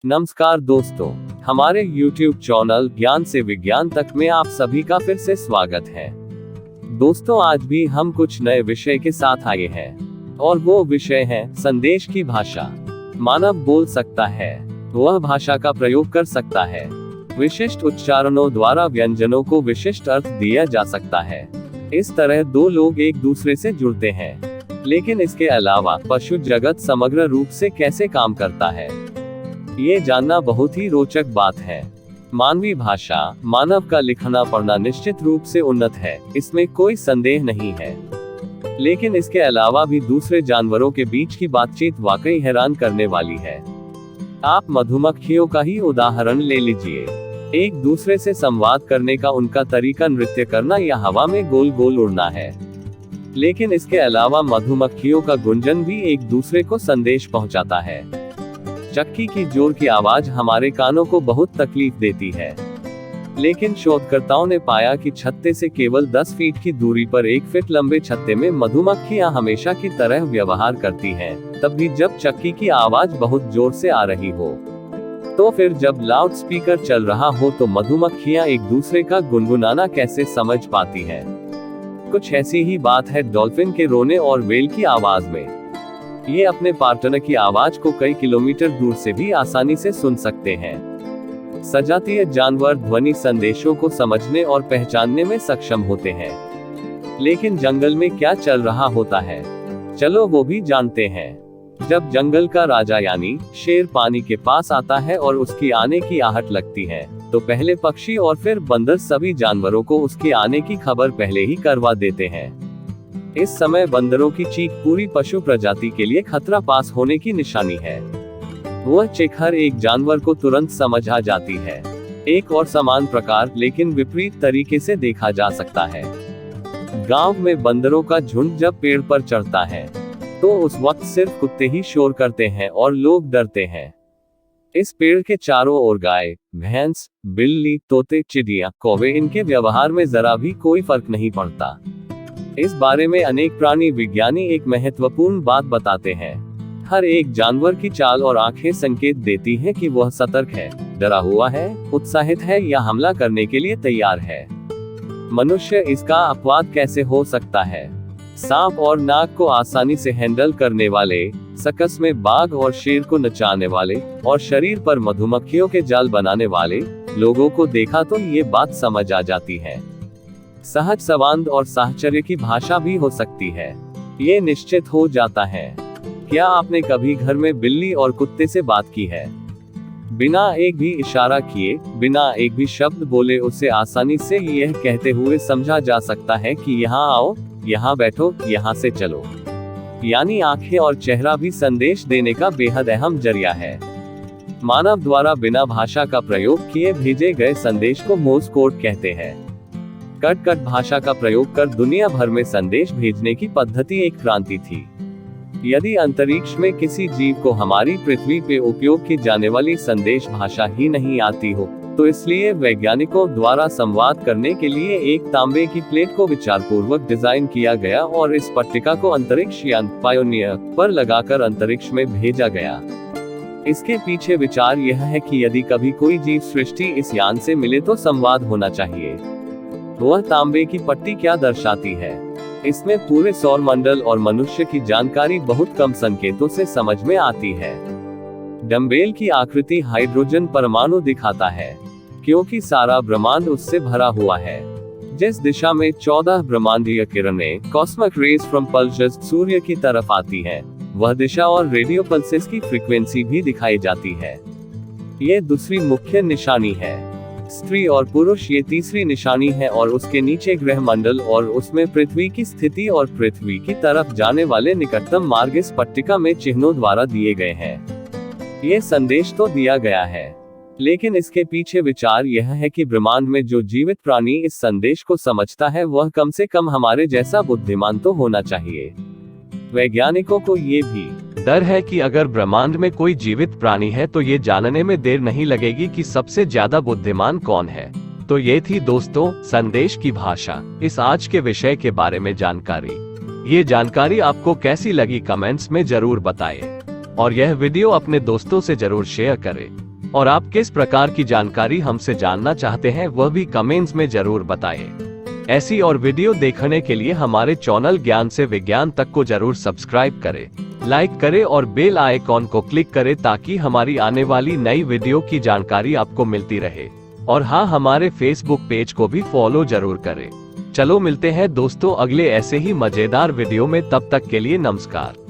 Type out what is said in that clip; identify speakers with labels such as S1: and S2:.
S1: नमस्कार दोस्तों, हमारे YouTube चैनल ज्ञान से विज्ञान तक में आप सभी का फिर से स्वागत है। दोस्तों, आज भी हम कुछ नए विषय के साथ आए हैं और वो विषय है संदेश की भाषा। मानव बोल सकता है, वह भाषा का प्रयोग कर सकता है। विशिष्ट उच्चारणों द्वारा व्यंजनों को विशिष्ट अर्थ दिया जा सकता है। इस तरह दो लोग एक दूसरे से जुड़ते हैं। लेकिन इसके अलावा पशु जगत समग्र रूप से कैसे काम करता है, ये जानना बहुत ही रोचक बात है। मानवीय भाषा, मानव का लिखना पढ़ना निश्चित रूप से उन्नत है, इसमें कोई संदेह नहीं है। लेकिन इसके अलावा भी दूसरे जानवरों के बीच की बातचीत वाकई हैरान करने वाली है। आप मधुमक्खियों का ही उदाहरण ले लीजिए। एक दूसरे से संवाद करने का उनका तरीका नृत्य करना या हवा में गोल गोल उड़ना है। लेकिन इसके अलावा मधुमक्खियों का गुंजन भी एक दूसरे को संदेश पहुंचाता है। चक्की की जोर की आवाज हमारे कानों को बहुत तकलीफ देती है। लेकिन शोधकर्ताओं ने पाया कि छत्ते से केवल 10 फीट की दूरी पर 1 फीट लंबे छत्ते में मधुमक्खियां हमेशा की तरह व्यवहार करती हैं, तब भी जब चक्की की आवाज बहुत जोर से आ रही हो। तो फिर जब लाउड स्पीकर चल रहा हो तो मधुमक्खियां एक दूसरे का गुनगुनाना कैसे समझ पाती हैं? कुछ ऐसी ही बात है डॉल्फिन के रोने और व्हेल की आवाज में। ये अपने पार्टनर की आवाज को कई किलोमीटर दूर से भी आसानी से सुन सकते हैं। सजातीय जानवर ध्वनि संदेशों को समझने और पहचानने में सक्षम होते हैं। लेकिन जंगल में क्या चल रहा होता है, चलो वो भी जानते हैं। जब जंगल का राजा यानी शेर पानी के पास आता है और उसकी आने की आहट लगती है, तो पहले पक्षी और फिर बंदर सभी जानवरों को उसके आने की खबर पहले ही करवा देते हैं। इस समय बंदरों की चीख पूरी पशु प्रजाति के लिए खतरा पास होने की निशानी है। वह चीख हर एक जानवर को तुरंत समझ आ जाती है। एक और समान प्रकार लेकिन विपरीत तरीके से देखा जा सकता है। गांव में बंदरों का झुंड जब पेड़ पर चढ़ता है तो उस वक्त सिर्फ कुत्ते ही शोर करते हैं और लोग डरते हैं। इस पेड़ के चारों ओर गाय, भैंस, बिल्ली, तोते, चिड़िया, कौवे, इनके व्यवहार में जरा भी कोई फर्क नहीं पड़ता। इस बारे में अनेक प्राणी विज्ञानी एक महत्वपूर्ण बात बताते हैं। हर एक जानवर की चाल और आंखें संकेत देती हैं कि वह सतर्क है, डरा हुआ है, उत्साहित है या हमला करने के लिए तैयार है। मनुष्य इसका अपवाद कैसे हो सकता है? सांप और नाग को आसानी से हैंडल करने वाले, सर्कस में बाघ और शेर को नचाने वाले और शरीर पर मधुमक्खियों के जाल बनाने वाले लोगों को देखा तो ये बात समझ आ जाती है। सहज संवाद और साहचर्य की भाषा भी हो सकती है, ये निश्चित हो जाता है। क्या आपने कभी घर में बिल्ली और कुत्ते से बात की है? बिना एक भी इशारा किए, बिना एक भी शब्द बोले उसे आसानी से यह कहते हुए समझा जा सकता है कि यहाँ आओ, यहाँ बैठो, यहाँ से चलो। यानी आंखें और चेहरा भी संदेश देने का बेहद अहम जरिया है। मानव द्वारा बिना भाषा का प्रयोग किए भेजे गए संदेश को मोर्स कोड कहते हैं। कट भाषा का प्रयोग कर दुनिया भर में संदेश भेजने की पद्धति एक क्रांति थी। यदि अंतरिक्ष में किसी जीव को हमारी पृथ्वी पे उपयोग की जाने वाली संदेश भाषा ही नहीं आती हो, तो इसलिए वैज्ञानिकों द्वारा संवाद करने के लिए एक तांबे की प्लेट को विचारपूर्वक डिजाइन किया गया और इस पट्टिका को अंतरिक्ष यान पायोनियर पर लगाकर अंतरिक्ष में भेजा गया। इसके पीछे विचार यह है कि यदि कभी कोई जीव सृष्टि इस यान से मिले तो संवाद होना चाहिए। वह तांबे की पट्टी क्या दर्शाती है? इसमें पूरे सौर मंडल और मनुष्य की जानकारी बहुत कम संकेतों से समझ में आती है। डंबेल की आकृति हाइड्रोजन परमाणु दिखाता है, क्योंकि सारा ब्रह्मांड उससे भरा हुआ है। जिस दिशा में 14 ब्रह्मांडीय किरणें कॉस्मिक रेज फ्रॉम पल्सेस सूर्य की तरफ आती हैं, वह दिशा और रेडियो पल्सेस की फ्रीक्वेंसी भी दिखाई जाती है। ये दूसरी मुख्य निशानी है। स्त्री और पुरुष ये तीसरी निशानी है और उसके नीचे ग्रह मंडल और उसमें पृथ्वी की स्थिति और पृथ्वी की तरफ जाने वाले निकटतम मार्ग इस पट्टिका में चिन्हों द्वारा दिए गए हैं। ये संदेश तो दिया गया है, लेकिन इसके पीछे विचार यह है कि ब्रह्मांड में जो जीवित प्राणी इस संदेश को समझता है वह कम से कम हमारे जैसा बुद्धिमान तो होना चाहिए। वैज्ञानिकों को ये भी
S2: डर है कि अगर ब्रह्मांड में कोई जीवित प्राणी है तो ये जानने में देर नहीं लगेगी कि सबसे ज्यादा बुद्धिमान कौन है। तो ये थी दोस्तों संदेश की भाषा, इस आज के विषय के बारे में जानकारी। ये जानकारी आपको कैसी लगी कमेंट्स में जरूर बताएं और यह वीडियो अपने दोस्तों से जरूर शेयर करें। और आप किस प्रकार की जानकारी हमसे जानना चाहते हैं वह भी कमेंट्स में जरूर बताएं। ऐसी और वीडियो देखने के लिए हमारे चैनल ज्ञान से विज्ञान तक को जरूर सब्सक्राइब करें, लाइक करें और बेल आइकॉन को क्लिक करें ताकि हमारी आने वाली नई वीडियो की जानकारी आपको मिलती रहे। और हाँ, हमारे फेसबुक पेज को भी फॉलो जरूर करें। चलो मिलते हैं दोस्तों अगले ऐसे ही मजेदार वीडियो में, तब तक के लिए नमस्कार।